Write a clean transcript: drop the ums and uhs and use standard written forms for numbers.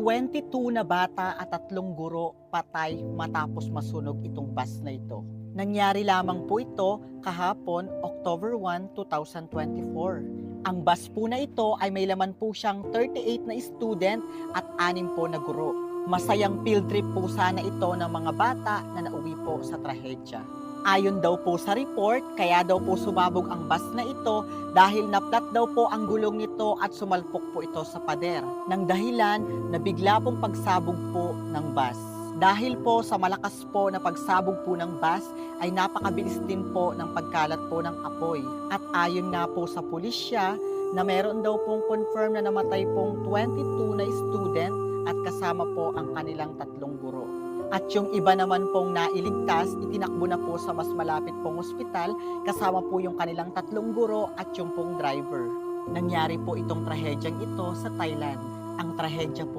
22 na bata at 3 guro patay matapos masunog itong bus na ito. Nangyari lamang po ito kahapon, October 1, 2024. Ang bus po na ito ay may laman po siyang 38 na student at 6 po na guro. Masayang field trip po sana ito ng mga bata na nauwi po sa trahedya. Ayon daw po sa report, kaya daw po sumabog ang bus na ito dahil naplat daw po ang gulong nito at sumalpok po ito sa pader. Nang dahilan na bigla pong pagsabog po ng bus. Dahil po sa malakas po na pagsabog po ng bus ay napakabilis din po ng pagkalat po ng apoy. At ayon nga po sa pulisya na meron daw pong confirm na namatay pong 22 na student at kasama po ang kanilang 3 guro. At yung iba naman pong nailigtas, itinakbo na po sa mas malapit pong ospital kasama po yung kanilang 3 guro at yung pong driver. Nangyari po itong trahedyang ito sa Thailand. Ang trahedya po